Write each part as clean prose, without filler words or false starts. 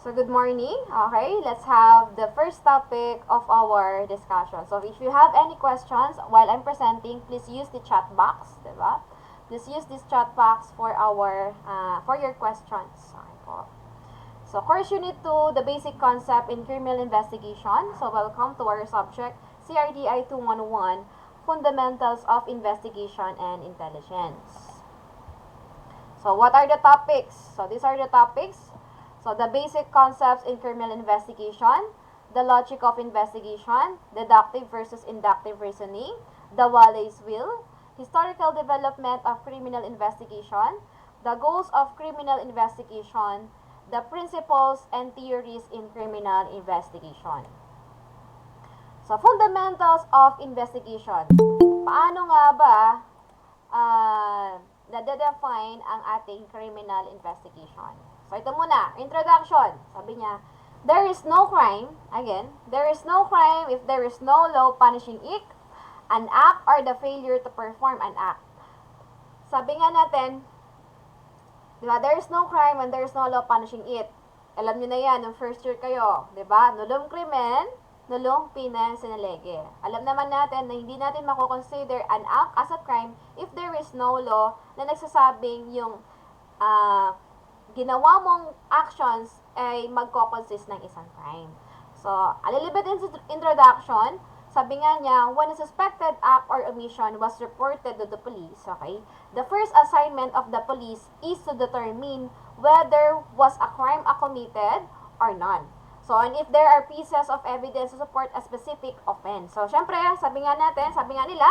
So, good morning. Okay, let's have the first topic of our discussion. So, if you have any questions while I'm presenting, please use the chat box, diba? Please use this chat box for for your questions. Okay po. So, course unit 2, the basic concept in criminal investigation. So, welcome to our subject, CRDI211, Fundamentals of Investigation and Intelligence. So, what are the topics? So, these are the topics. So, the basic concepts in criminal investigation, the logic of investigation, deductive versus inductive reasoning, the Wallace will, historical development of criminal investigation, the goals of criminal investigation, the principles and theories in criminal investigation. So, fundamentals of investigation. Paano nga ba na-define ang ating criminal investigation? So, ito muna, introduction. Sabi niya, there is no crime, again, there is no crime if there is no law punishing it, an act, or the failure to perform an act. Sabi nga natin, diba, there is no crime when there is no law punishing it. Alam niyo na yan, nung first year kayo, diba? Nulong krimen, nulong pina sinalege. Alam naman natin na hindi natin mako-consider an act as a crime if there is no law na nagsasabing yung ginawa mong actions ay magko-consist ng isang crime. So, a little bit introduction. Sabi nga niya, when a suspected act or omission was reported to the police, okay, the first assignment of the police is to determine whether was a crime committed or not. So, and if there are pieces of evidence to support a specific offense. So, syempre, sabi nga nila,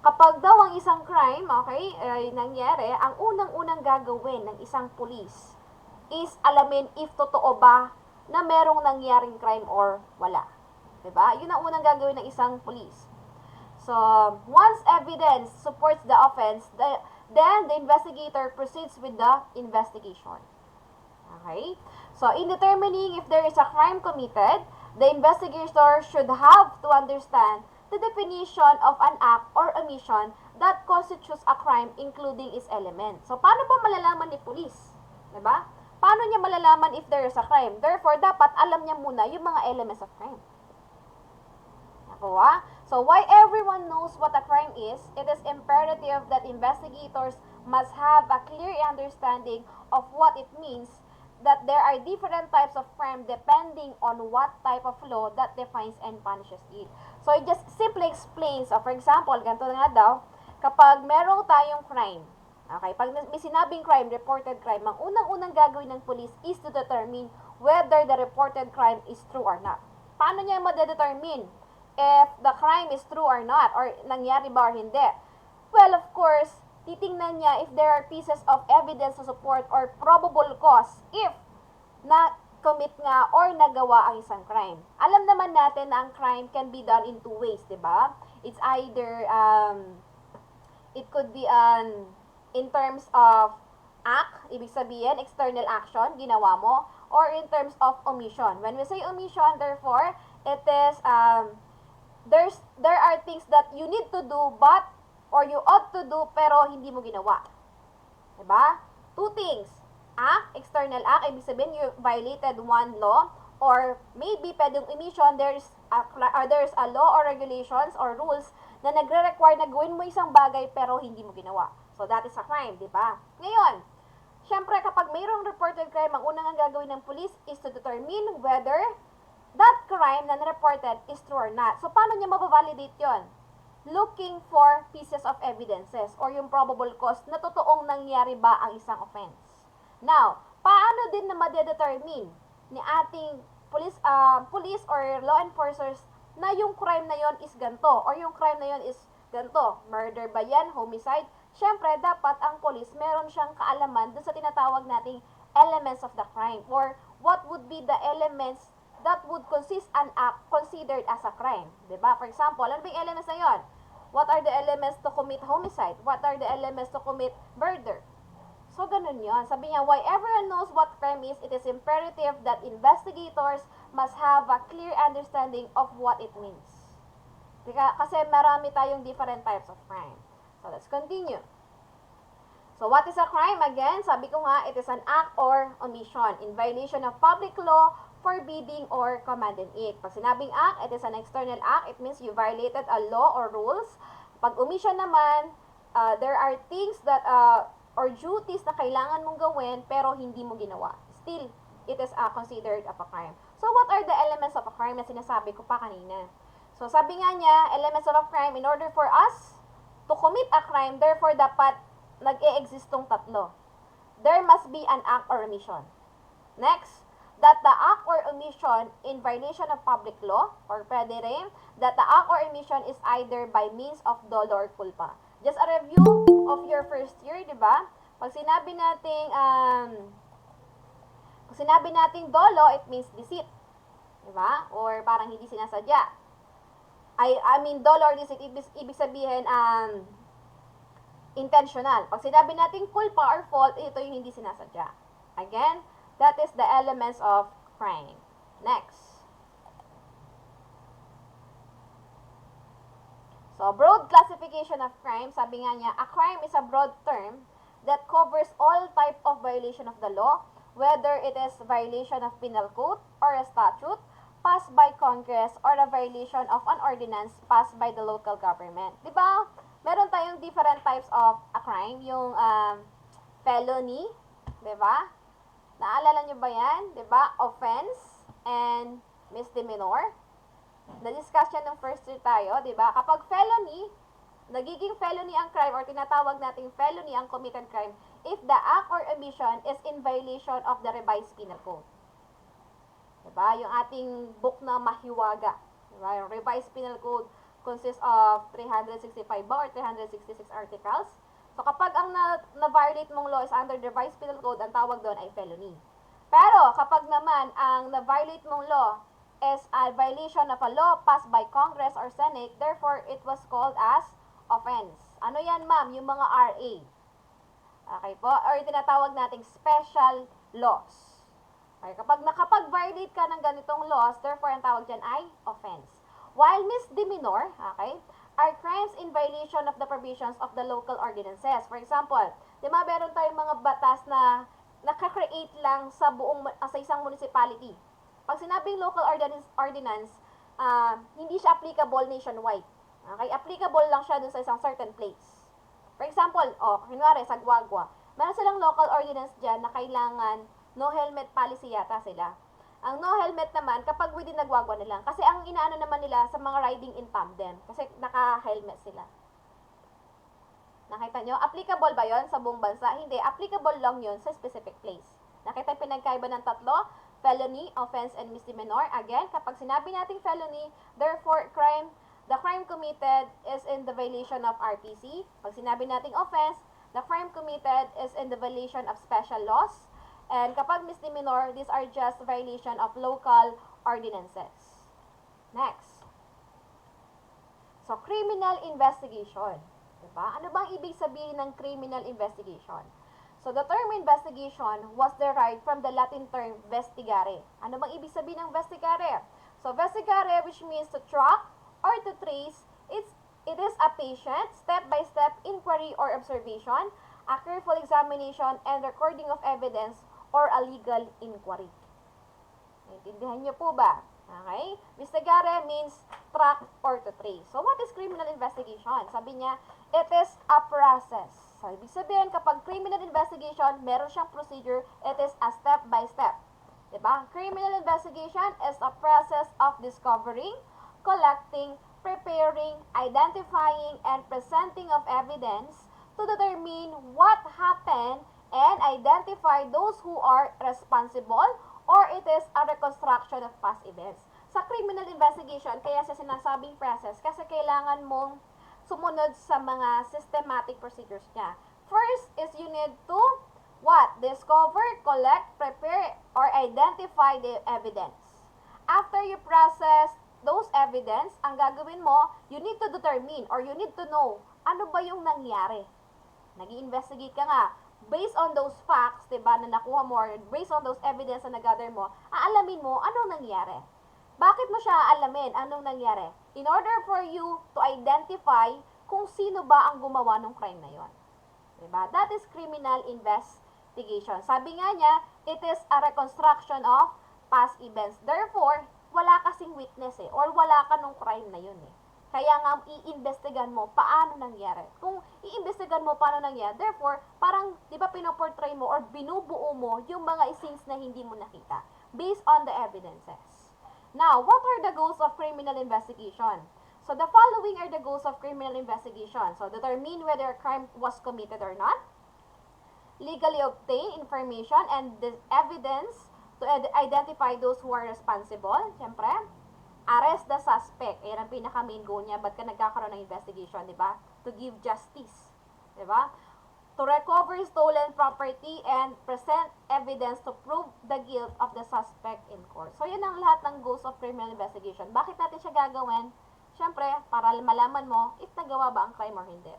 kapag daw ang isang crime, okay, nangyari, ang unang-unang gagawin ng isang police is alamin if totoo ba na merong nangyaring crime or wala. Diba? Yun ang unang gagawin ng isang police. So, once evidence supports the offense, then the investigator proceeds with the investigation. Okay? So, in determining if there is a crime committed, the investigator should have to understand the definition of an act or omission that constitutes a crime including its elements. So, paano ba malalaman ni police? Diba? Paano niya malalaman if there is a crime? Therefore, dapat alam niya muna yung mga elements of crime. Nakuha? So, why everyone knows what a crime is, it is imperative that investigators must have a clear understanding of what it means, that there are different types of crime depending on what type of law that defines and punishes it. So, it just simply explains, for example, ganito nga daw, kapag meron tayong crime, okay, pag may sinabing crime, reported crime, ang unang-unang gagawin ng police is to determine whether the reported crime is true or not. Paano niya ma-determine if the crime is true or not, or nangyari ba or hindi? Well, of course, titingnan niya if there are pieces of evidence to support or probable cause if na-commit nga or nagawa ang isang crime. Alam naman natin na ang crime can be done in two ways, diba? It's either, it could be in terms of act, ibig sabihin, external action, ginawa mo, or in terms of omission. When we say omission, therefore, it is, there are things that you need to do, but, or you ought to do, pero hindi mo ginawa. Diba? Two things. Act, external act, ibig sabihin, you violated one law, or maybe pwedeng omission, there's a law or regulations or rules na nagre-require na gawin mo isang bagay pero hindi mo ginawa. So, that is a crime, di ba? Ngayon, syempre kapag mayroong reported crime, ang unang gagawin ng police is to determine whether that crime na reported is true or not. So, paano niya mabavalidate yon? Looking for pieces of evidences or yung probable cause na totoong nangyari ba ang isang offense. Now, paano din na ma-determine ni ating police or law enforcers na yung crime na yon is ganito or yung crime na yon is ganito? Murder ba yan? Homicide? Syempre, dapat ang police meron siyang kaalaman dun sa tinatawag nating elements of the crime or what would be the elements that would consist an act considered as a crime. Diba? For example, ano ba yung elements na yon? What are the elements to commit homicide? What are the elements to commit murder? So, ganun yon. Sabi niya, why everyone knows what crime is, it is imperative that investigators must have a clear understanding of what it means. Kasi marami tayong different types of crime. So, let's continue. So, what is a crime? Again, sabi ko nga, it is an act or omission in violation of public law, forbidding or commanding it. Pag sinabing act, it is an external act. It means you violated a law or rules. Pag omission naman, there are things that, or duties na kailangan mong gawin pero hindi mo ginawa. Still, it is considered of a crime. So, what are the elements of a crime na sinasabi ko pa kanina? So, sabi nga niya, elements of a crime, in order for us to commit a crime, therefore, dapat nag-e-existong tatlo. There must be an act or omission. Next, that the act or omission in violation of public law, or pwede rin, that the act or omission is either by means of dolo or culpa. Just a review of your first year, di ba? Pag sinabi nating dolo, it means deceit. Di ba? Or parang hindi sinasadya. I mean, dolo or deceit, ibig sabihin, intentional. Pag sinabi natin culpa or fault, ito yung hindi sinasadya. Again, that is the elements of crime. Next. So, broad classification of crime, sabi nga niya, a crime is a broad term that covers all type of violation of the law, whether it is violation of penal code or a statute passed by Congress or a violation of an ordinance passed by the local government. Diba? Meron tayong different types of a crime. Yung felony, diba? Naalala nyo ba yan? Diba? Offense and misdemeanor. Na-discuss yan nung first year tayo, diba? Kapag felony, nagiging felony ang crime or tinatawag nating felony ang committed crime if the act or omission is in violation of the revised penal code. Diba? Yung ating book na mahiwaga. Diba? Yung revised penal code consists of 365 ba or 366 articles. So, kapag ang na-violate mong law is under the revised penal code, ang tawag doon ay felony. Pero, kapag naman ang na-violate mong law is a violation of a law passed by Congress or Senate, therefore, it was called as offense. Ano yan, ma'am? Yung mga RA. Okay po? Or tinatawag nating special laws. Okay, kapag nakapag-violate ka ng ganitong laws, therefore, ang tawag dyan ay offense. While misdemeanor, okay, are crimes in violation of the provisions of the local ordinances. For example, di ba meron tayong mga batas na nakakreate lang sa sa isang municipality. Pag sinabing local ordinance, hindi siya applicable nationwide. Okay, applicable lang siya dun sa isang certain place. For example, kunwari sa Guagua, meron silang local ordinance dyan na kailangan no helmet policy yata sila. Ang no helmet naman, kapag within nagwagwa na lang. Kasi ang inaano naman nila sa mga riding in tandem. Kasi naka-helmet sila. Nakita nyo? Applicable ba yon sa buong bansa? Hindi. Applicable lang yon sa specific place. Nakita yung pinagkaiba ng tatlo? Felony, offense, and misdemeanor. Again, kapag sinabi nating felony, therefore, the crime committed is in the violation of RPC. Pag sinabi nating offense, the crime committed is in the violation of special laws. And kapag misdemeanor, these are just violation of local ordinances. Next. So, criminal investigation. Diba? Ano bang ibig sabihin ng criminal investigation? So, the term investigation was derived from the Latin term vestigare. Ano bang ibig sabihin ng vestigare? So, vestigare, which means to track or to trace, it is a patient, step-by-step inquiry or observation, a careful examination and recording of evidence, or a legal inquiry. Naintindihan niyo po ba? Okay? Vestigare means track or to trace. So, what is criminal investigation? Sabi niya, it is a process. So, ibig sabihin, kapag criminal investigation, meron siyang procedure, it is a step-by-step. Diba? Criminal investigation is a process of discovering, collecting, preparing, identifying, and presenting of evidence to determine what happened and identify those who are responsible, or it is a reconstruction of past events. Sa criminal investigation, kaya sa sinasabing process, kasi kailangan mong sumunod sa mga systematic procedures niya. First is you need to, what? Discover, collect, prepare, or identify the evidence. After you process those evidence, ang gagawin mo, you need to determine, or you need to know, ano ba yung nangyari? Nag-i-investigate ka nga. Based on those facts, diba, na nakuha mo, or based on those evidence na nag-gather mo, aalamin mo anong nangyari. Bakit mo siya aalamin anong nangyari? In order for you to identify kung sino ba ang gumawa ng crime na yon. Diba? That is criminal investigation. Sabi nga niya, it is a reconstruction of past events. Therefore, wala kasing witness or wala ka nung crime na yun Kaya nga, iimbestigan mo paano nangyari. Kung iimbestigan mo paano nangyari, therefore, parang, di ba, pinoportray mo or binubuo mo yung mga scenes na hindi mo nakita based on the evidences. Now, what are the goals of criminal investigation? So, the following are the goals of criminal investigation. So, determine whether a crime was committed or not, legally obtain information and the evidence to identify those who are responsible, syempre, arrest the suspect. Ayan ang pinaka-main goal niya. Ba't ka nagkakaroon ng investigation, di ba? To give justice. Di ba? To recover stolen property and present evidence to prove the guilt of the suspect in court. So, yan ang lahat ng goals of criminal investigation. Bakit natin siya gagawin? Siyempre, para malaman mo if nagawa ba ang crime or hindi.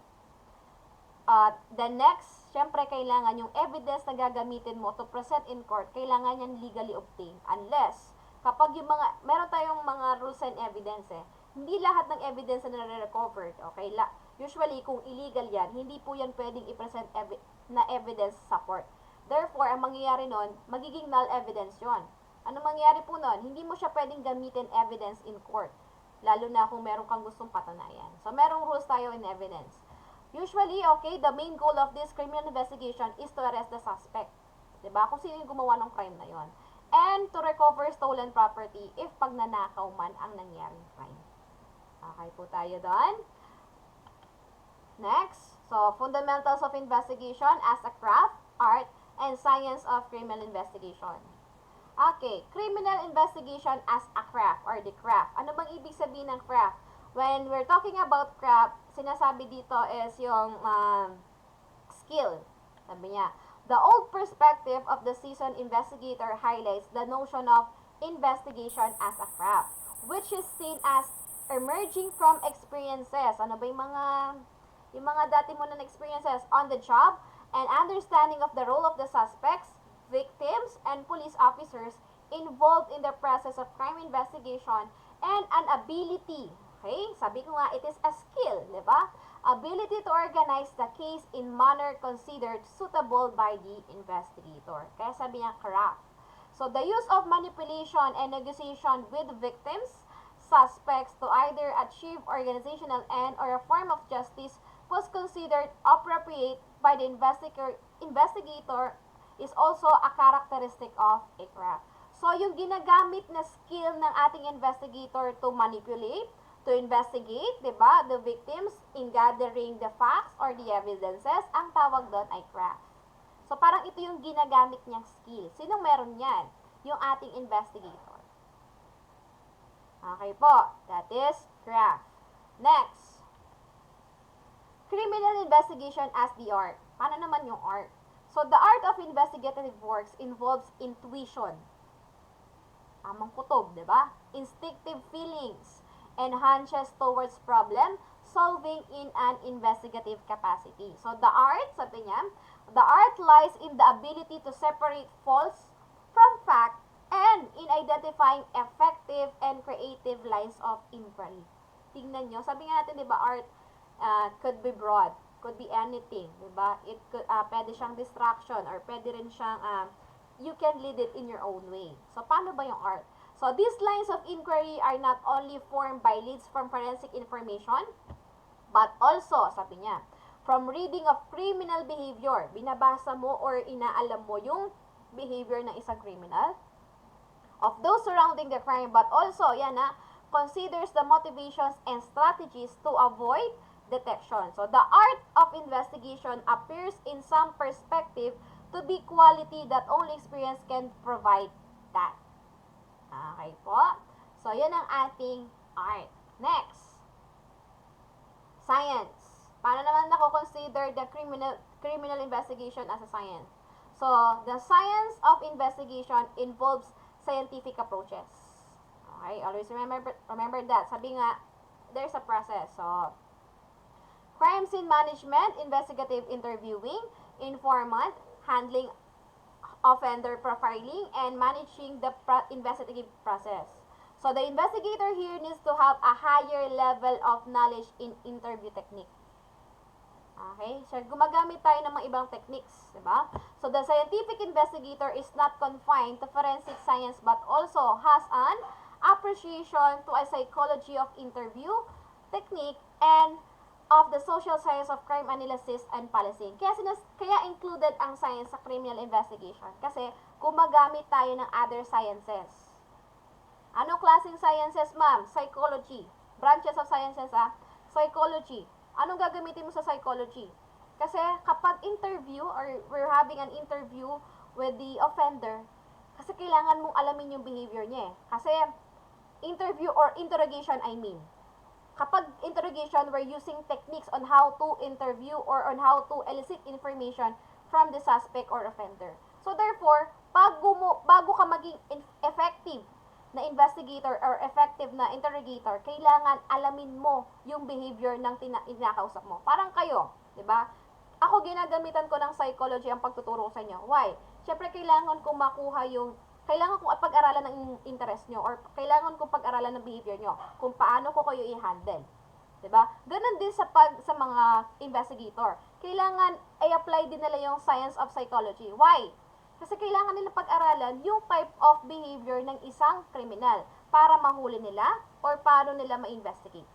The next, syempre, kailangan yung evidence na gagamitin mo to present in court, kailangan yan legally obtained. Unless, kapag yung mga, meron tayong mga rules and evidence hindi lahat ng evidence na nare-recovered, okay? Usually, kung illegal yan, hindi po yan pwedeng i-present na evidence sa court. Therefore, ang mangyayari nun, magiging null evidence yon. Ano mangyayari po nun? Hindi mo siya pwedeng gamitin evidence in court. Lalo na kung meron kang gustong patunayan. So, merong rules tayo in evidence. Usually, okay, the main goal of this criminal investigation is to arrest the suspect. Diba? Kung sino yung gumawa ng crime na yon. And to recover stolen property if pagnanakaw man ang nangyaring crime. Okay po tayo doon. Next, so fundamentals of investigation as a craft, art, and science of criminal investigation. Okay, criminal investigation as a craft or the craft. Ano bang ibig sabihin ng craft? When we're talking about craft, sinasabi dito is yung skill. Sabi niya, the old perspective of the seasoned investigator highlights the notion of investigation as a craft, which is seen as emerging from experiences. Ano ba yung mga dati mo na experiences on the job and understanding of the role of the suspects, victims, and police officers involved in the process of crime investigation and an ability. Okay? Sabi ko nga, it is a skill, di ba? Ability to organize the case in manner considered suitable by the investigator. Kaya sabi niya, craft. So, the use of manipulation and negotiation with victims, suspects to either achieve organizational end or a form of justice was considered appropriate by the investigator is also a characteristic of a craft. So, yung ginagamit na skill ng ating investigator to manipulate, to investigate, diba, the victims in gathering the facts or the evidences, ang tawag doon ay craft. So, parang ito yung ginagamit niyang skill. Sinong meron yan? Yung ating investigator. Okay po, that is craft. Next, criminal investigation as the art. Paano naman yung art? So, the art of investigative works involves intuition. Tamang kutob, diba? Instinctive feelings and hunches towards problem solving in an investigative capacity. So, the art, sabi niya, the art lies in the ability to separate false from fact and in identifying effective and creative lines of inquiry. Tingnan nyo, sabi nga natin, di ba, art could be broad, could be anything, di ba? It could, pwede siyang distraction or pwede rin siyang, you can lead it in your own way. So, paano ba yung art? So, these lines of inquiry are not only formed by leads from forensic information, but also, sabi niya, from reading of criminal behavior. Binabasa mo or inaalam mo yung behavior ng isang criminal, of those surrounding the crime, but also, yan considers the motivations and strategies to avoid detection. So, the art of investigation appears in some perspective to be quality that only experience can provide that. Okay po. So, yan ang ating art. Next. Science. Paano naman nako-consider the criminal investigation as a science? So, the science of investigation involves scientific approaches. Okay? Always remember that. Sabi nga, there's a process. So, crime scene management, investigative interviewing, informant, handling offender profiling, and managing the investigative process. So, the investigator here needs to have a higher level of knowledge in interview technique. Okay? So, gumagamit tayo ng mga ibang techniques, di ba? So, the scientific investigator is not confined to forensic science but also has an appreciation to a psychology of interview, technique, and of the social science of crime analysis and policing. Kaya included ang science sa criminal investigation kasi gumagamit tayo ng other sciences. Anong klaseng sciences, ma'am? Psychology. Branches of sciences, psychology. Anong gagamitin mo sa psychology? Kasi kapag interview or we're having an interview with the offender, kasi kailangan mong alamin yung behavior niya eh. Kasi interview or interrogation, I mean. Kapag interrogation, we're using techniques on how to interview or on how to elicit information from the suspect or offender. So therefore, bago ka maging effective na investigator or effective na interrogator, kailangan alamin mo yung behavior ng tinakausap mo. Parang kayo, di ba? Ako ginagamitan ko ng psychology ang pagtuturo sa inyo. Why? Siyempre, kailangan kong makuha kailangan kong pag-aralan ng interest nyo or kailangan kong pag-aralan ng behavior nyo kung paano ko kayo i-handle. Diba? Ganun din sa mga investigator. Kailangan i-apply din nila yung science of psychology. Why? Kasi kailangan nila pag-aralan yung type of behavior ng isang kriminal para mahuli nila or paano nila ma-investigate.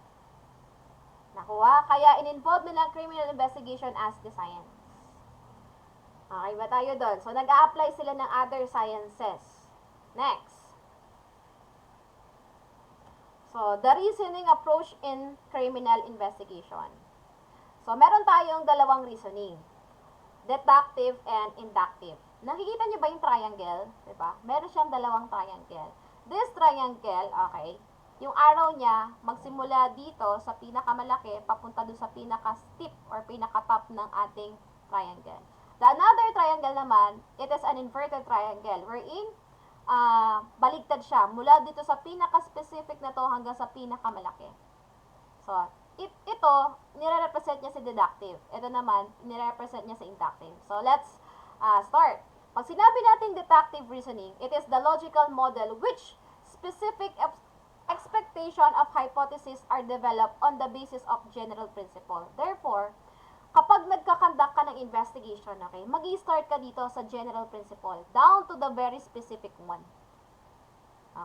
Nakuha? Kaya in-involve nila ang criminal investigation as the science. Okay ba tayo doon? So, nag-a-apply sila ng other sciences. Next. So, the reasoning approach in criminal investigation. So, meron tayong dalawang reasoning. Deductive and inductive. Nakikita niyo ba yung triangle? Diba? Meron siyang dalawang triangle. This triangle, okay, yung arrow niya, magsimula dito sa pinakamalaki, papunta doon sa pinaka-steep or pinaka-top ng ating triangle. The another triangle naman, it is an inverted triangle, wherein baligtad siya. Mula dito sa pinaka-specific na to hanggang sa pinakamalaki. So, ito, nire-represent niya si deductive. Ito naman, nire-represent niya si inductive. So, let's start. Pag sinabi natin deductive reasoning, it is the logical model which specific expectation of hypotheses are developed on the basis of general principle. Therefore, kapag nagkakandak ka ng investigation, okay, mag-i-start ka dito sa general principle, down to the very specific one.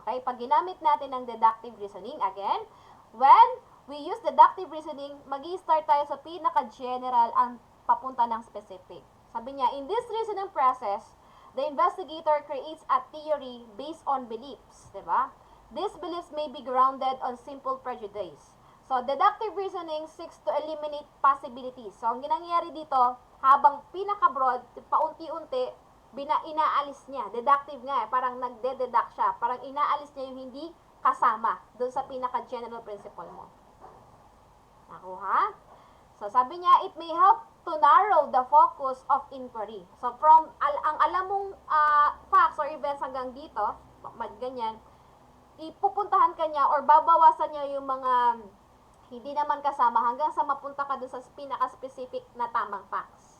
Okay, pag ginamit natin ng deductive reasoning, again, when we use deductive reasoning, mag-i-start tayo sa pinaka-general ang papunta ng specific. Sabi niya, in this reasoning process, the investigator creates a theory based on beliefs, diba? These beliefs may be grounded on simple prejudice. So, deductive reasoning seeks to eliminate possibilities. So, ang ginangyari dito, habang pinaka-broad, paunti-unti, inaalis niya. Deductive nga, parang nagde-deduct siya. Parang inaalis niya yung hindi kasama doon sa pinaka-general principle mo. Nakuha? So, sabi niya, it may help to narrow the focus of inquiry. So, from ang alam mong facts or events hanggang dito, ganyan, ipupuntahan ka niya or babawasan niya yung mga hindi naman kasama hanggang sa mapunta ka doon sa pinaka-specific na tamang facts.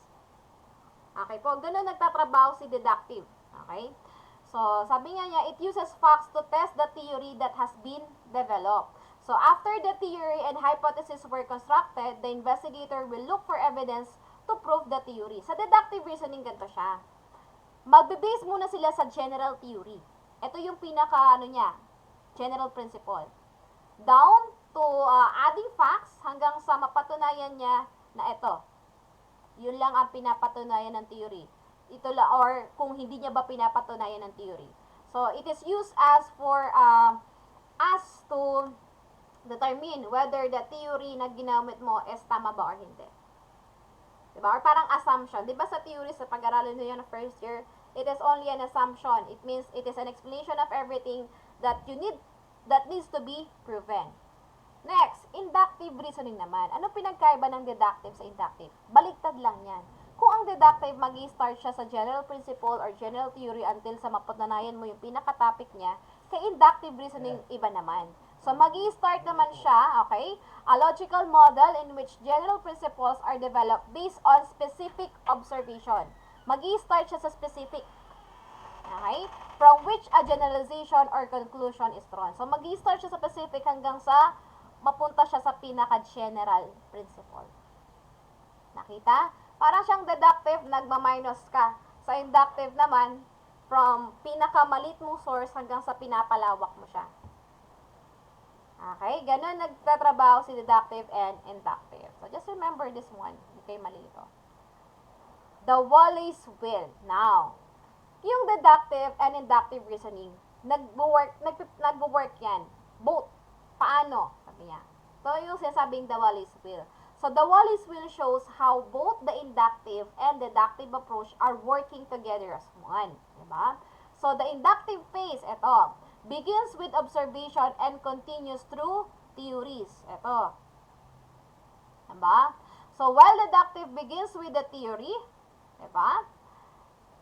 Okay po, ganun nagtatrabaho si deductive. Okay? So, sabi niya, it uses facts to test the theory that has been developed. So, after the theory and hypothesis were constructed, the investigator will look for evidence to prove the theory. Sa deductive reasoning, ganito siya. Magbe-base muna sila sa general theory. Ito yung general principle. Down to adding facts hanggang sa mapatunayan niya na ito. Yun lang ang pinapatunayan ng theory. Ito lang, or kung hindi niya ba pinapatunayan ng theory. So, it is used as to determine whether the theory na ginamit mo is tama ba or hindi. Diba? Or parang assumption. Diba sa theory, sa pag-aralan nyo yun na first year, it is only an assumption. It means it is an explanation of everything that needs to be proven. Next, inductive reasoning naman. Ano pinagkaiba ng deductive sa inductive? Baliktad lang yan. Kung ang deductive, mag-i-start siya sa general principle or general theory until sa mapatunayan mo yung pinaka-topic niya, kay inductive reasoning, iba naman. So, mag-i-start naman siya, okay, a logical model in which general principles are developed based on specific observation. Mag-i-start siya sa specific, okay, from which a generalization or conclusion is drawn. So, mag-i-start siya sa specific hanggang sa mapunta siya sa pinaka-general principle. Nakita? Parang siyang deductive, nagma-minus ka. Sa inductive naman, from pinakamalit mong source hanggang sa pinapalawak mo siya. Okay? Ganun nagtatrabaho si deductive and inductive. So, just remember this one. Hindi kayo malito. The Wallace will. Now, yung deductive and inductive reasoning, nagwo-work yan. Both. Paano? Sabi niya. So, yung sinasabing the Wallace will. So, the Wallace will shows how both the inductive and deductive approach are working together as one. Diba? So, the inductive phase, ito, begins with observation and continues through theories. Ito. Diba? So, while deductive begins with the theory, diba?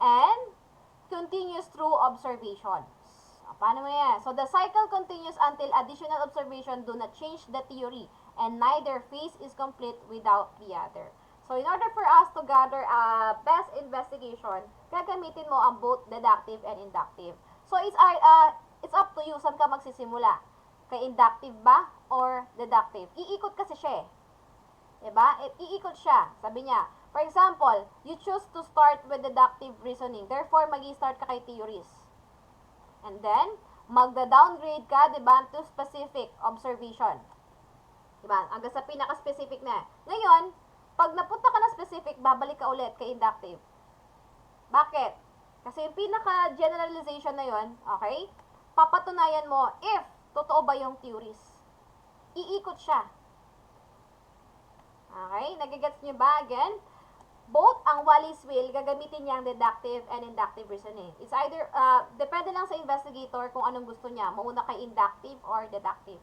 And continues through observations. Paano mo yan? So, the cycle continues until additional observation do not change the theory and neither phase is complete without the other. So, in order for us to gather a best investigation, gagamitin mo ang both deductive and inductive. So, it's up to you saan ka magsisimula. Kay inductive ba or deductive? Iikot kasi siya eh. Diba? Iikot siya. Sabi niya, for example, you choose to start with deductive reasoning. Therefore, mag-i-start ka kay theories. And then, magda-downgrade ka, diba, to specific observation. Diba? Hanggang sa pinaka-specific na. Ngayon, pag napunta ka na specific, babalik ka ulit kay inductive. Bakit? Kasi yung pinaka-generalization na yon, okay? Papatunayan mo if totoo ba yung theories. Iikot siya. Okay? Nagigets nyo ba? Again, both ang Wallace will, gagamitin niya ang deductive and inductive reasoning. It's either, depende lang sa investigator kung anong gusto niya. Mauna kay inductive or deductive.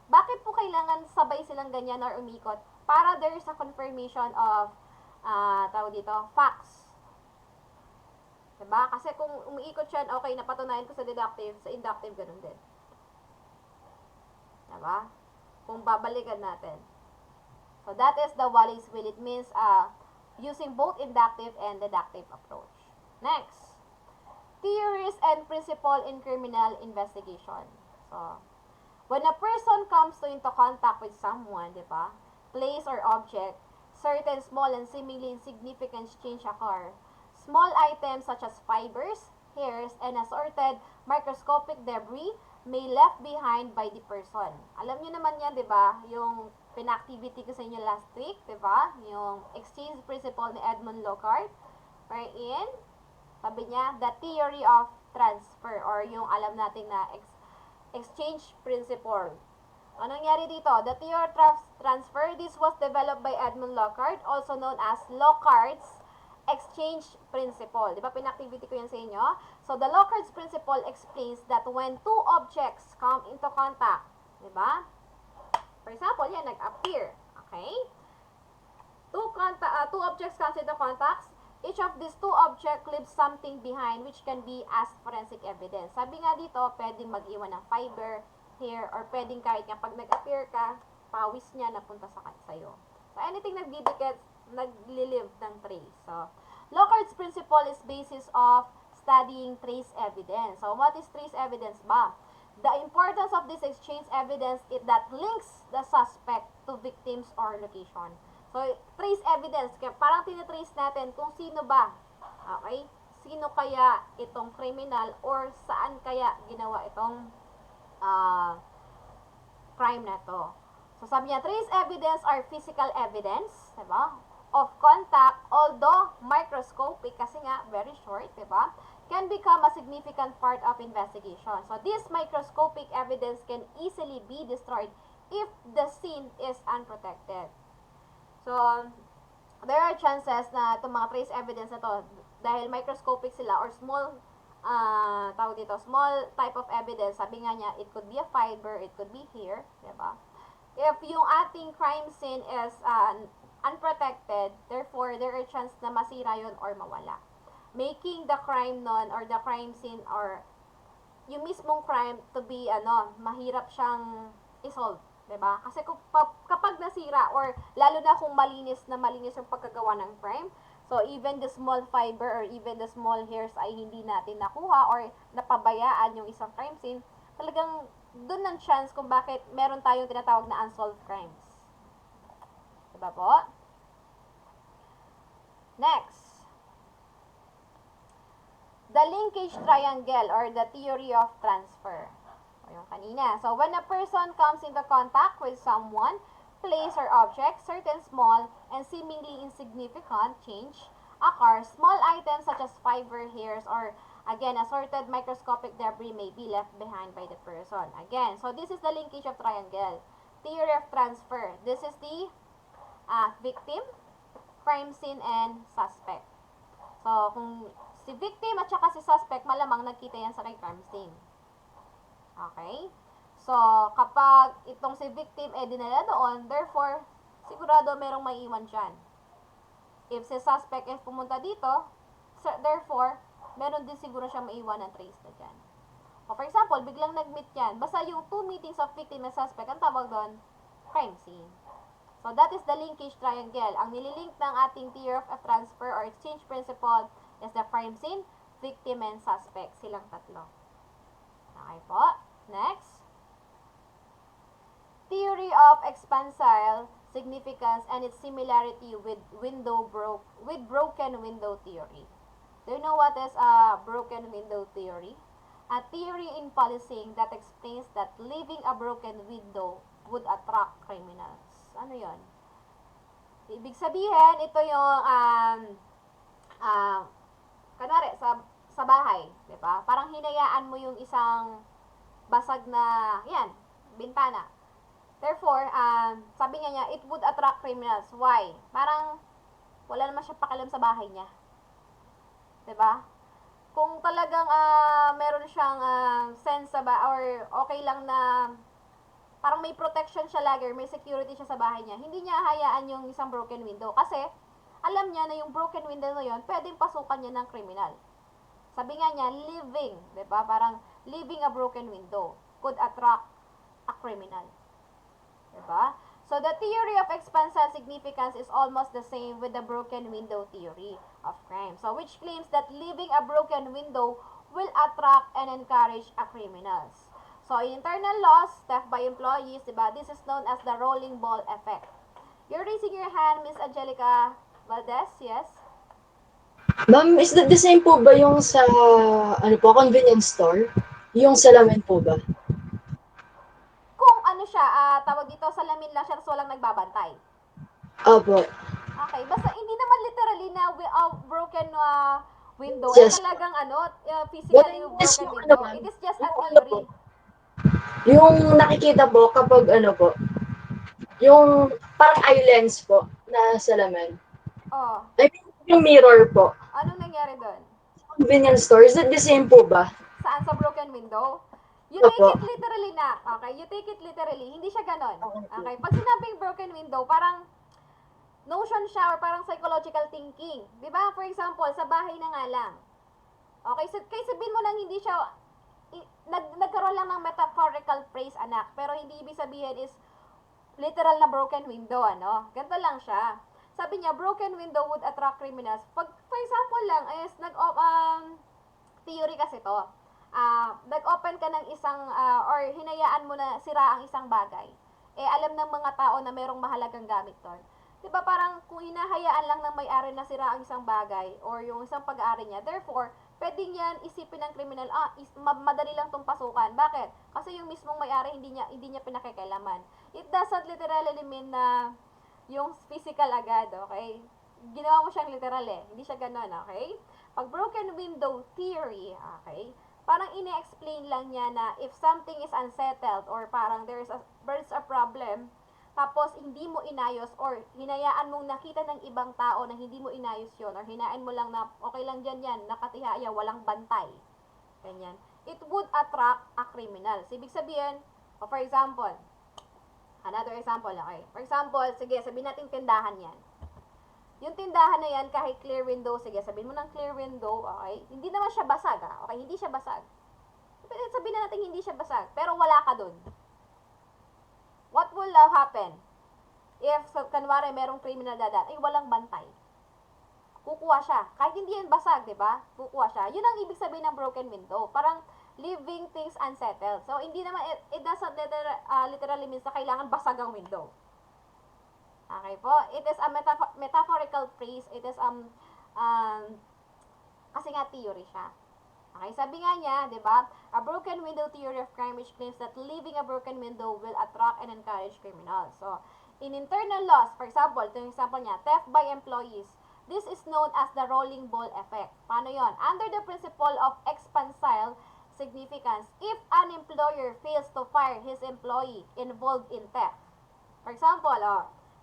Bakit po kailangan sabay silang ganyan or umikot? Para there is a confirmation of, tawag dito, facts. Diba? Kasi kung umiikot siya, okay, napatunayan ko sa deductive, sa inductive, ganun din. Diba? Kung babalikan natin. So, that is the Wallace will. It means, using both inductive and deductive approach. Next, theories and principle in criminal investigation. So, when a person comes into contact with someone, di ba, place or object, certain small and seemingly insignificant change occur. Small items such as fibers, hairs, and assorted microscopic debris may left behind by the person. Alam niyo naman yan, di ba, yung pina-activity ko sa inyo last week, di ba? Yung exchange principle ni Edmund Lockhart, wherein, sabi niya, the theory of transfer, or yung alam natin na exchange principle. Ano nangyari dito? The theory of transfer, this was developed by Edmund Lockhart, also known as Lockhart's exchange principle. Di ba, pina-activity ko yan sa inyo? So, the Lockhart's principle explains that when two objects come into contact, di ba? For example, yan, nag-appear. Okay? Two objects comes into contact. Each of these two objects leaves something behind which can be as forensic evidence. Sabi nga dito, pwedeng mag-iwan ng fiber, hair, or pwedeng kahit nga pag nag-appear ka, pawis niya napunta sa'yo. So, anything nagdidikit, naglilive ng trace. So, Lockhart's principle is basis of studying trace evidence. So, what is trace evidence ba? The importance of this exchange evidence is that links the suspect to victims or location. So, trace evidence, kaya parang tinitrace natin kung sino ba, okay? Sino kaya itong criminal or saan kaya ginawa itong crime na to. So, sabi niya, trace evidence are physical evidence, diba? Of contact, although microscopic, kasi nga, very short, diba? Can become a significant part of investigation. So, this microscopic evidence can easily be destroyed if the scene is unprotected. So, there are chances na itong mga trace evidence na to, dahil microscopic sila or small, tawag dito, small type of evidence, sabi nga niya, it could be a fiber, it could be hair, diba? If yung ating crime scene is unprotected, therefore, there are chance na masira yun or mawala. Making the crime nun or the crime scene or yung mismong crime to be mahirap siyang isolve, 'di ba? Kasi kapag nasira or lalo na kung malinis yung pagkagawa ng crime, so even the small fiber or even the small hairs ay hindi natin nakuha or napabayaan yung isang crime scene, talagang doon ang chance kung bakit meron tayong tinatawag na unsolved crimes. 'Di ba po? Next, the linkage triangle or the theory of transfer. O yung kanina. So, when a person comes into contact with someone, place, or object, certain small and seemingly insignificant change occurs. Small items such as fiber, hairs, or again, assorted microscopic debris may be left behind by the person. Again, so this is the linkage of triangle. Theory of transfer. This is the victim, crime scene, and suspect. So, kung si victim at saka si suspect, malamang nagkita yan sa kay crime scene. Okay? So, kapag itong si victim dinala doon, therefore, sigurado merong maiiwan dyan. If si suspect pumunta dito, therefore, meron din siguro siyang maiiwan ng trace na dyan. O for example, biglang nag-meet yan. Basta yung two meetings of victim and suspect, ang tawag doon, crime scene. So, that is the linkage triangle. Ang nililink ng ating theory of transfer or exchange principle is the crime scene, victim, and suspect. Silang tatlo. Okay po. Next. Theory of expansile significance and its similarity with broken window theory. Do you know what is a broken window theory? A theory in policing that explains that leaving a broken window would attract criminals. Ano yon? Ibig sabihin, ito yung kanari sa bahay, 'di ba? Parang hinayaan mo yung isang basag na yan, bintana. Therefore, sabi niya, it would attract criminals. Why? Parang wala naman siya pakialam sa bahay niya. 'Di ba? Kung talagang meron siyang sense or okay lang na parang may protection siya lagi, may security siya sa bahay niya, hindi niya hayaan yung isang broken window. Kasi, alam niya na yung broken window na yun, pwedeng pasukan niya ng kriminal. Sabi nga niya, leaving, diba? Parang, leaving a broken window could attract a criminal. Diba? So, the theory of expansile significance is almost the same with the broken window theory of crime. So, which claims that leaving a broken window will attract and encourage a criminals. So, in internal laws, theft by employees, diba? This is known as the rolling ball effect. You're raising your hand, Miss Angelica Valdez, yes? Ma'am, is that the same po ba yung sa, convenience store? Yung salamin po ba? Kung ano siya, tawag dito, salamin lang siya, tapos walang nagbabantay. Opo. Okay, basta hindi naman literally na broken window, Yes po. talagang But physically yes, broken yung window. ma'am, It is just a yung po, theory. yung nakikita po kapag po, yung parang eye lens po na salamin. Oh, I mean, yung mirror po. anong nangyari doon? Convenience store, is that the same po ba? Saan sa broken window? You take Opo. it literally na. Okay, you take it literally. Hindi siya ganon. Okay po. Okay, pag sinabing broken window, parang notion siya or parang psychological thinking. Di ba? For example, sa bahay na nga lang. Okay, so, kaya sabihin mo nang hindi siya, nagkaroon lang ng metaphorical phrase, anak. Pero hindi ibig sabihin is literal na broken window, ano? Ganito lang siya. Sabi niya, broken window would attract criminals. Pag, for example lang, is, theory kasi to. Nag-open ka ng isang, or hinayaan mo na sira ang isang bagay. Alam ng mga tao na merong mahalagang gamit doon. Diba parang kung hinahayaan lang ng may-ari na sira ang isang bagay or yung isang pag-aari niya, therefore, pwedeng yan isipin ng kriminal, madali lang tong pasukan. Bakit? Kasi yung mismong may-ari hindi niya pinakikailaman. It doesn't literally mean na yung physical agad, okay? Ginawa mo siyang literal hindi siya ganun, okay? Pag broken window theory, okay, parang ine-explain lang niya na if something is unsettled or parang there's a problem, tapos hindi mo inayos or hinayaan mong nakita ng ibang tao na hindi mo inayos yon or hinayaan mo lang na okay lang dyan yan, nakatihaya, walang bantay. Ganyan. It would attract a criminal. So, ibig sabihin, for example, another example, okay? For example, sige, sabihin natin tindahan yan. Yung tindahan na yan, kahit clear window, sige, sabihin mo ng clear window, okay? Hindi naman siya basag, okay? Hindi siya basag. Sabihin na natin hindi siya basag, pero wala ka dun. What will happen? If, kanwari, merong criminal dadan, walang bantay. Kukuha siya. Kahit hindi yan basag, di ba? Kukuha siya. Yun ang ibig sabihin ng broken window. Parang, leaving things unsettled. So, hindi naman, it doesn't literally means na kailangan basag ang window. Okay po? It is a metaphorical phrase. It is Um, kasi nga theory siya. Okay, sabi nga niya, di ba, a broken window theory of crime which claims that leaving a broken window will attract and encourage criminals. So, in internal laws, for example, ito yung example niya, theft by employees. This is known as the rolling ball effect. Paano yon? Under the principle of expansile significance, if an employer fails to fire his employee involved in theft, for example,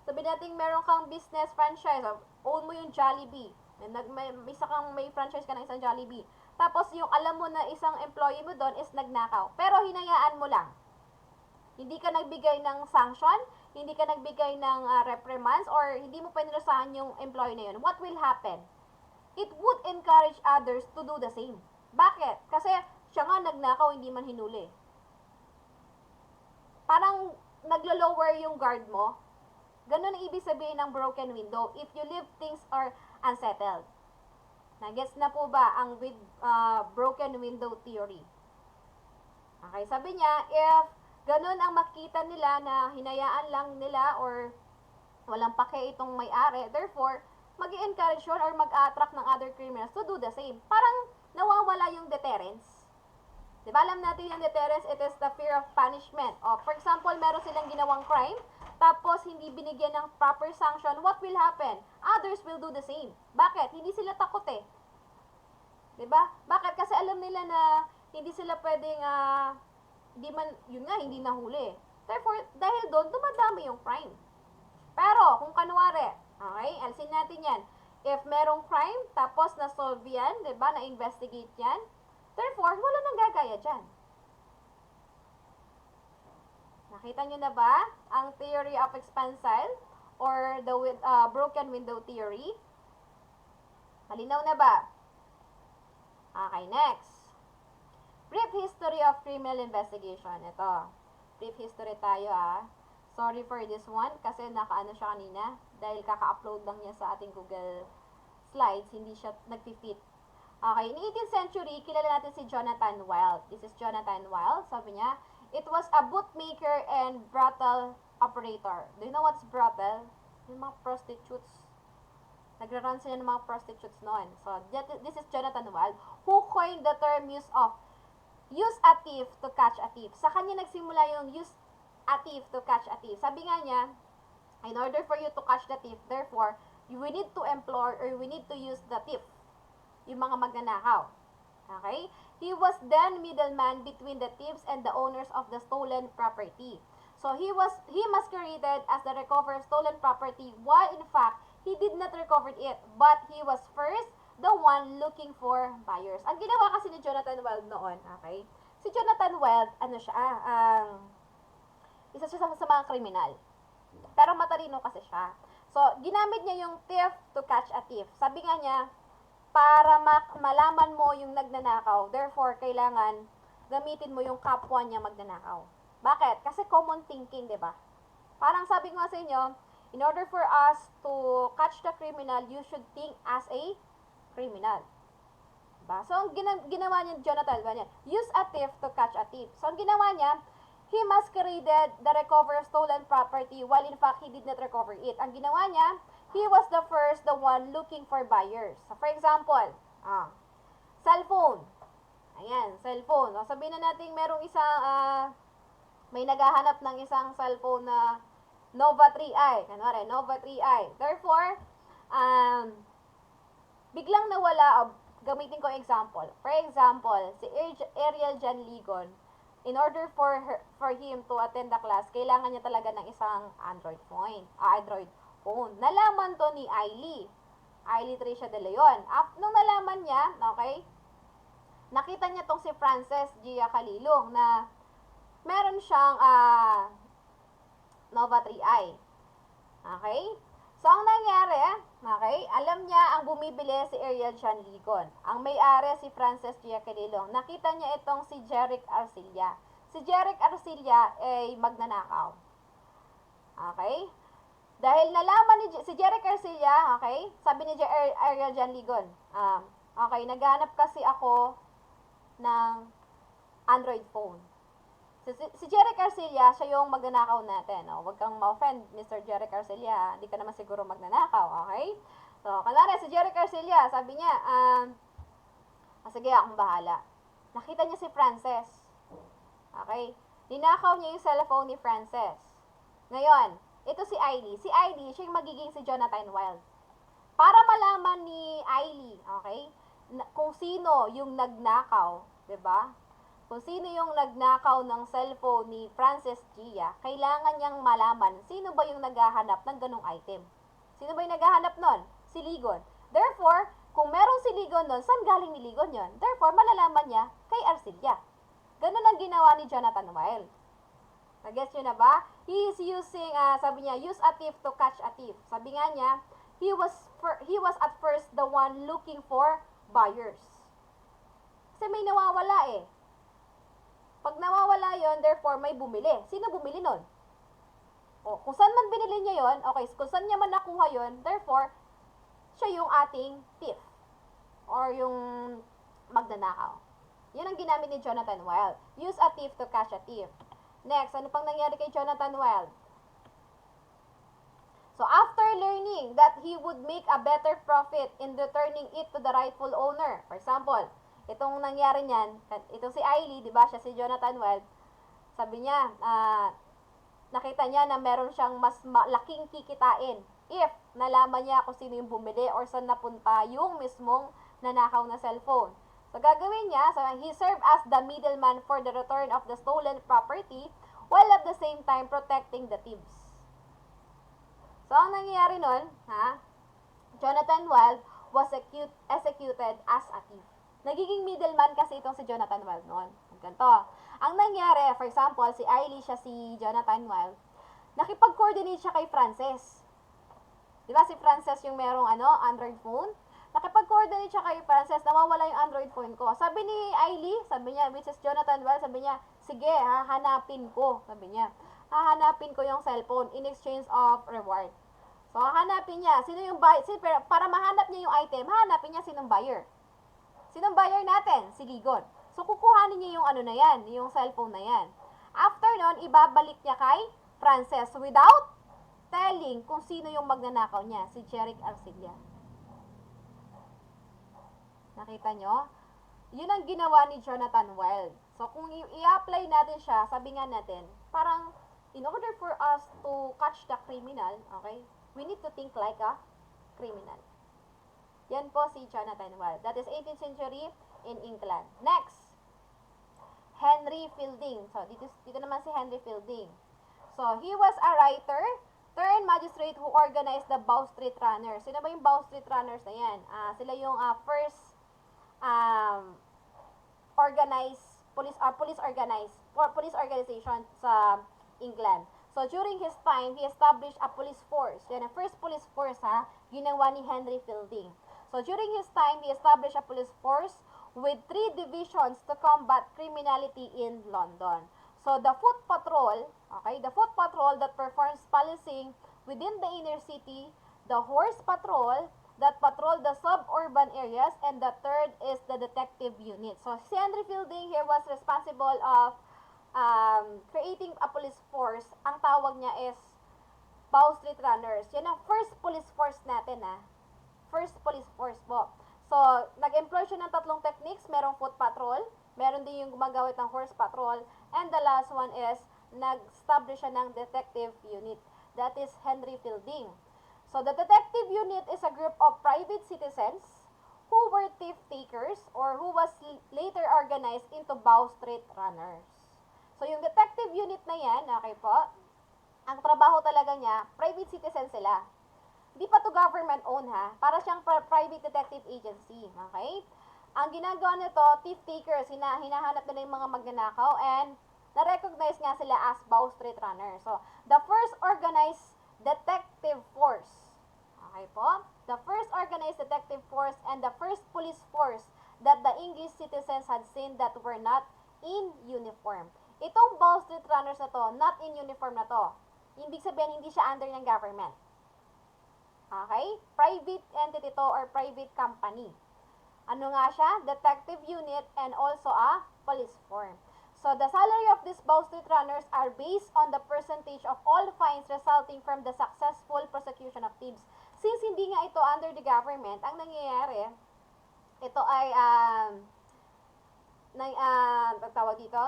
sabi natin meron kang business franchise, own mo yung Jollibee, isa kang may franchise ka ng isang Jollibee, tapos yung alam mo na isang employee mo doon is nagnakaw, pero hinayaan mo lang. Hindi ka nagbigay ng sanction, hindi ka nagbigay ng reprimands, or hindi mo panilasahan yung employee na yun. What will happen? It would encourage others to do the same. Bakit? Kasi siya nga nagnakaw, hindi man hinuli. Parang naglo-lower yung guard mo. Ganun ang ibig sabihin ng broken window if you leave things are unsettled. Nagets na po ba ang with broken window theory? Okay, sabi niya, if ganun ang makita nila na hinayaan lang nila or walang pake itong may-ari, therefore, mag-i-encourage yun or mag-attract ng other criminals to do the same. Parang nawawala yung deterrence. Diba alam natin yung deterrence, it is the fear of punishment. O, for example, meron silang ginawang crime, tapos hindi binigyan ng proper sanction, what will happen? Others will do the same. Bakit? Hindi sila takot eh. Diba? Bakit? Kasi alam nila na hindi sila pwedeng, hindi nahuli. Therefore, dahil doon, dumadami yung crime. Pero, kung kanwari, okay, alsin natin yan. If merong crime, tapos na-solve yan, diba, na-investigate yan, therefore, wala nang gagaya dyan. Nakita nyo na ba ang theory of expansile or the broken window theory? Malinaw na ba? Okay, next. Brief history of criminal investigation. Ito. Brief history tayo Sorry for this one kasi nakaano siya kanina dahil kaka-upload lang niya sa ating Google Slides, hindi siya nagpi-fit. Okay, in 18th century, kilala natin si Jonathan Wild. This is Jonathan Wild. Sabi niya, it was a bootmaker and brothel operator. Do you know what's brothel? Yung mga prostitutes. Nagra-run sila ng mga prostitutes noon. So, this is Jonathan Wild who coined the term use a thief to catch a thief. Sa kanya nagsimula yung use a thief to catch a thief. Sabi nga niya, in order for you to catch the thief, therefore, we need to employ or we need to use the thief. Yung mga magnanakaw. Okay? He was then middleman between the thieves and the owners of the stolen property. So he masqueraded as the recoverer of stolen property while in fact he did not recover it, but he was first the one looking for buyers. Ang ginawa kasi ni Jonathan Wild noon, okay? Si Jonathan Wild, isa siya sa mga kriminal. Pero matalino kasi siya. So, ginamit niya yung thief to catch a thief. Sabi nga niya, para malaman mo yung nagnanakaw, therefore, kailangan gamitin mo yung kapwa niya magnanakaw. Bakit? Kasi common thinking, di ba? Parang sabi ko nga sa inyo, in order for us to catch the criminal, you should think as a criminal. Diba? So, ang ginawa niya, Jonathan, use a thief to catch a thief. So, ang ginawa niya, he masqueraded the recovery of stolen property while in fact he did not recover it. Ang ginawa niya, he was the one looking for buyers. So, for example, cellphone. Ayan, cellphone. So, sabihin na natin merong isang, may naghahanap ng isang cellphone na Nova 3i. Kanwari, Nova 3i. Therefore, biglang nawala, gamitin ko example. For example, si Ariel Jan Ligon, in order for him to attend the class, kailangan niya talaga ng isang Android phone. Nalaman to ni Ailey Tricia de Leon. Nung nalaman niya, okay, nakita niya tong si Frances Gia Calilong na meron siyang Nova 3i. Okay? So, ang nangyari, okay, alam niya ang bumibili si Ariel Chan Ligon. Ang may-ari si Frances Gia Calilong. Nakita niya itong si Jeric Arcilla. Si Jeric Arcilla ay magnanakaw. Okay? Dahil nalaman ni si Jeric Arcilla, okay, sabi ni Ariel Jan Ligon, okay, naghanap kasi ako ng Android phone. Si Jeric Arcilla, siya yung magnanakaw natin. Huwag kang ma-offend, Mr. Jeric Arcilla. Hindi ka naman siguro magnanakaw, okay? So, kanari, si Jerry Garcia, sabi niya, sige, akong bahala. Nakita niya si Frances. Okay? Ninakaw niya yung cellphone ni Frances. Ngayon, ito si Ailey. Si Ailey, siya yung magiging si Jonathan Wild. Para malaman ni Ailey, okay, kung sino yung nagnakaw, 'di ba? Kung sino yung nagnakaw ng cellphone ni Frances Gia, kailangan niyang malaman sino ba yung naghahanap ng ganong item. Sino ba yung naghahanap nun? Si Ligon. Therefore, kung merong si Ligon nun, saan galing ni Ligon yon? Therefore, malalaman niya kay Arcilia. Ganun ang ginawa ni Jonathan Wild. Nag-gets nyo na ba? He is using, sabi niya, use a thief to catch a thief. Sabi nga niya, he was at first the one looking for buyers. Kasi may nawawala eh. Pag nawawala yon, therefore may bumili. Sino bumili nun? O, kung saan man binili niya yon, okay, kung saan niya man nakuha yon, therefore, siya yung ating thief. Or yung magnanakaw. Yun ang ginamit ni Jonathan Wild. Use a thief to catch a thief. Next, ano pang nangyari kay Jonathan Wild? So, after learning that he would make a better profit in returning it to the rightful owner. For example, itong nangyari niyan, itong si Ailey, di ba, siya si Jonathan Wild, sabi niya, nakita niya na meron siyang mas malaking kikitain if nalaman niya kung sino yung bumili or saan napunta yung mismong nanakaw na cellphone. So, gagawin niya, so he served as the middleman for the return of the stolen property while at the same time protecting the thieves. So, ang nangyayari nun, Jonathan Wild was executed as a thief. Nagiging middleman kasi itong si Jonathan Wild noon. Ganito. Ang nangyari, for example, si Ailey siya si Jonathan Wild, nakipag-coordinate siya kay Frances. Di ba si Frances yung merong Android phone? Nakipag-coordinate siya kay Frances, nawawala yung Android phone ko. Sabi ni Ailey, sabi niya, which is Jonathan Wild, sabi niya, sige, hahanapin ko, sabi niya. Hahanapin ko yung cellphone in exchange of reward. So, hahanapin niya, sino yung buyer, para mahanap niya yung item, hahanapin niya sinong buyer. Sinong buyer natin? Si Ligon. So, kukuhanin niya yung na yan, yung cellphone na yan. After nun, ibabalik niya kay Frances without telling kung sino yung magnanakaw niya, si Jeric Arcilla. Nakita nyo? Yun ang ginawa ni Jonathan Wild. So, kung i-apply natin siya, sabi nga natin, parang, in order for us to catch the criminal, okay, we need to think like a criminal. Yan po si Jonathan Wild. That is 18th century in England. Next, Henry Fielding. So, dito naman si Henry Fielding. So, he was a writer turned magistrate who organized the Bow Street Runners. Sino ba yung Bow Street Runners na yan? Sila yung first police organization sa England. So, during his time, he established a police force. Yan ang first police force, ginawa ni Henry Fielding. So, during his time, he established a police force with 3 divisions to combat criminality in London. So, the foot patrol, okay, the foot patrol that performs policing within the inner city, the horse patrol that patrol the suburban areas, and the third is the detective unit. So, si Henry Fielding here was responsible of creating a police force. Ang tawag niya is Bow Street Runners. Yan ang first police force natin, First police force po. So, nag-employ siya ng 3 techniques. Merong foot patrol, meron din yung gumagawit ng horse patrol, and the last one is nag-establish siya ng detective unit. That is Henry Fielding. So, the detective unit is a group of private citizens who were thief takers or who was later organized into Bow Street Runners. So, yung detective unit na yan, okay po, ang trabaho talaga niya, private citizen sila. Hindi pa to government owned para siyang private detective agency, okay? Ang ginagawa nito, thief takers, hinahanap nila yung mga magnanakaw and na-recognize nga sila as Bow Street Runners. So, the first organized detective force, okay po? The first organized detective force and the first police force that the English citizens had seen that were not in uniform. Itong Bow Street Runners na to, not in uniform na to. Ibig sabihin, hindi siya under ng government. Okay? Private entity to or private company. Ano nga siya? Detective unit and also a police form. So, the salary of these Bow Street Runners are based on the percentage of all fines resulting from the successful prosecution of thieves. Since hindi nga ito under the government, ang nangyayari, ito ay, tawag dito,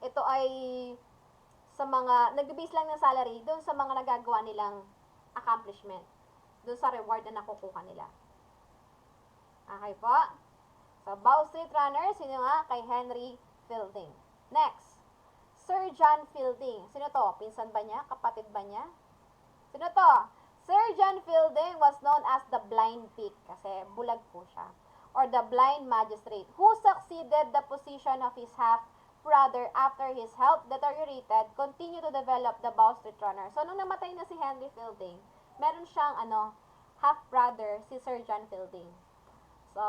ito ay sa mga, nag-base lang ng salary doon sa mga nagagawa nilang accomplishment, doon sa reward na nakukuha nila. Okay po? So, Bow Street Runner, sino nga? Kay Henry Fielding. Next, Sir John Fielding. Sino to? Pinsan ba niya? Kapatid ba niya? Sino to? Sir John Fielding was known as the blind pig kasi bulag po siya. Or the blind magistrate who succeeded the position of his half-brother after his health deteriorated, continued to develop the Bow Street Runner. So, nung namatay na si Henry Fielding, meron siyang half-brother, si Sir John Fielding. So,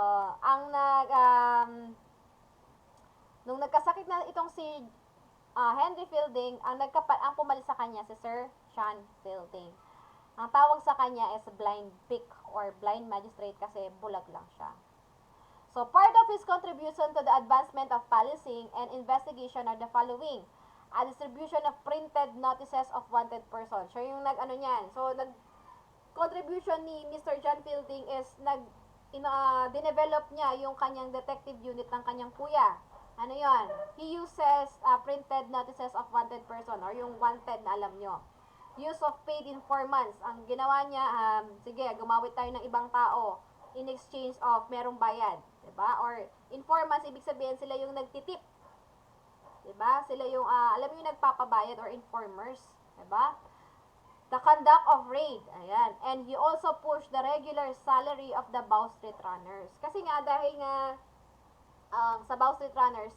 nung nagkasakit na itong si Henry Fielding, ang pumalit sa kanya si Sir John Fielding. Ang tawag sa kanya is blind pig or blind magistrate kasi bulag lang siya. So, part of his contribution to the advancement of policing and investigation are the following. A distribution of printed notices of wanted person. Siya yung niyan. So, contribution ni Mr. John Fielding is dinevelop niya yung kanyang detective unit ng kanyang kuya. Ano yon? He uses printed notices of wanted person or yung wanted na alam nyo. Use of paid informants. Ang ginawa niya, sige, gumawit tayo ng ibang tao in exchange of merong bayad. Diba? Or informants, ibig sabihin sila yung nagtitip. Diba? Sila yung, alam mo yung nagpapabayad or informers. Diba? The conduct of raid. Ayan. And he also pushed the regular salary of the Bow Street Runners. Kasi nga, dahil nga, sa Bow Street Runners,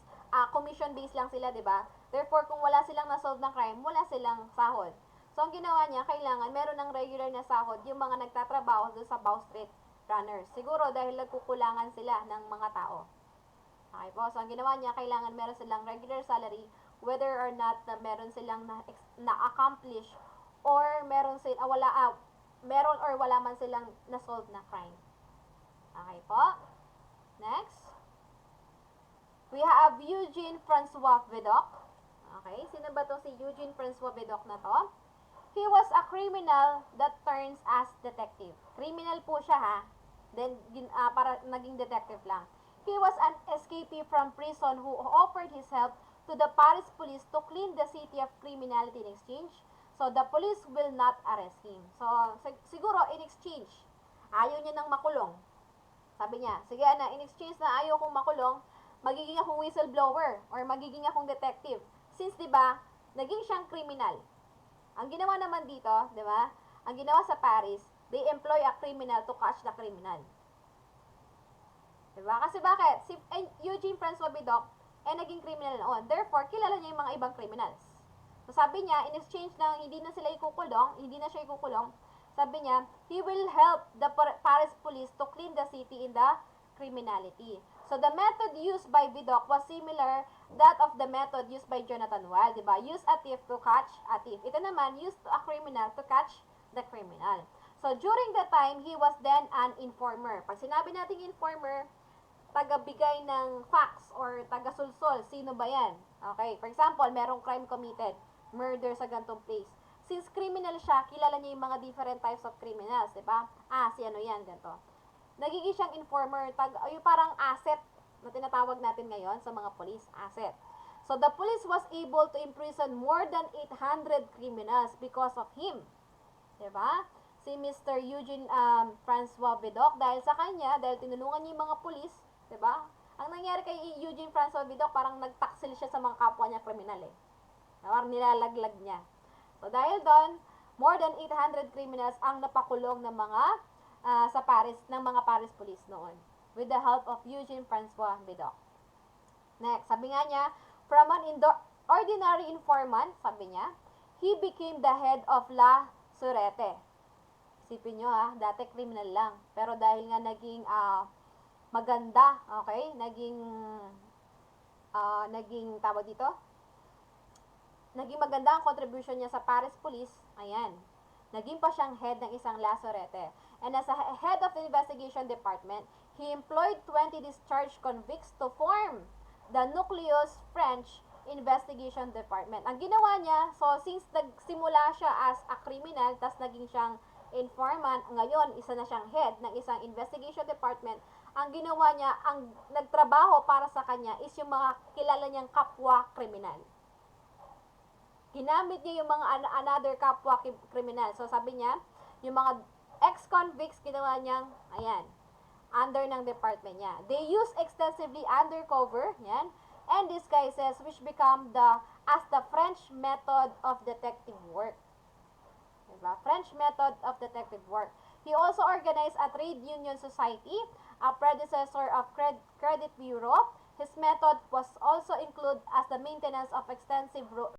commission-based lang sila, diba? Therefore, kung wala silang na-solve ng crime, wala silang sahod. So, ang ginawa niya, kailangan meron ng regular na sahod yung mga nagtatrabaho doon sa Bow Street Runners. Siguro, dahil nagkukulangan sila ng mga tao. Okay po? So, ang ginawa niya, kailangan meron silang regular salary, whether or not na meron silang na-accomplish or meron or wala man silang na-solve na crime. Okay po? Next. We have Eugene Francois Vidocq. Okay, sino ba to si Eugene Francois Vidocq na to? He was a criminal that turns as detective. Criminal po siya ha. Then, para naging detective lang. He was an escapee from prison who offered his help to the Paris police to clean the city of criminality in exchange. So, the police will not arrest him. So, siguro, in exchange, ayaw niya nang makulong. Sabi niya, sige na, in exchange na ayaw kong makulong, magiging akong whistleblower or magiging akong detective. Since, di ba, naging siyang criminal. Ang ginawa naman dito, di ba, ang ginawa sa Paris, they employ a criminal to catch the criminal. Di ba? Kasi bakit? Si Eugene Francois Vidocq naging criminal noon. Therefore, kilala niya yung mga ibang criminals. So, sabi niya, in exchange na hindi na siya ikukulong, sabi niya, he will help the Paris police to clean the city in the criminality. So, the method used by Vidocq was similar that of the method used by Jonathan Wild, diba? Use a thief to catch a thief. Ito naman, use a criminal to catch the criminal. So, during the time, he was then an informer. Pag sinabi nating informer, taga-bigay ng facts or taga-sulsol. Sino ba yan? Okay, for example, merong crime committed, murder sa gantong place. Since criminal siya, kilala niya yung mga different types of criminals, diba? Si ano yan, ganito. Nagiging siyang informer, yung parang asset na tinatawag natin ngayon sa mga police, asset. So, the police was able to imprison more than 800 criminals because of him. Diba? Si Mr. Eugene Francois Vidocq, dahil sa kanya, dahil tinulungan niya yung mga police, diba? Ang nangyari kay Eugene Francois Vidocq, parang nagtaksil siya sa mga kapwa niya kriminal eh. Parang nilalaglag niya. So, dahil doon, more than 800 criminals ang napakulong ng mga sa Paris, ng mga Paris police noon with the help of Eugene Francois Vidocq. Next, sabi nga niya, from an ordinary informant, sabi niya, he became the head of La Surete. Isipin nyo dati criminal lang. Pero dahil nga naging maganda, okay, naging tawag dito, naging maganda ang contribution niya sa Paris Police, ayan, naging pa siyang head ng isang La Surete. And as a head of the investigation department, he employed 20 discharged convicts to form the Nucleus French Investigation Department. Ang ginawa niya, so since nagsimula siya as a criminal, tas naging siyang informant, ngayon isa na siyang head ng isang investigation department, ang ginawa niya, ang nagtrabaho para sa kanya is yung mga kilala niyang kapwa kriminal. Ginamit niya yung mga another kapwa kriminal. So sabi niya, yung mga ex-convicts ginawa niyang, ayan, under ng department niya. They use extensively undercover, yan, and disguises which become as the French method of detective work. Diba? French method of detective work. He also organized a trade union society, a predecessor of credit bureau. His method was also include as the maintenance of extensive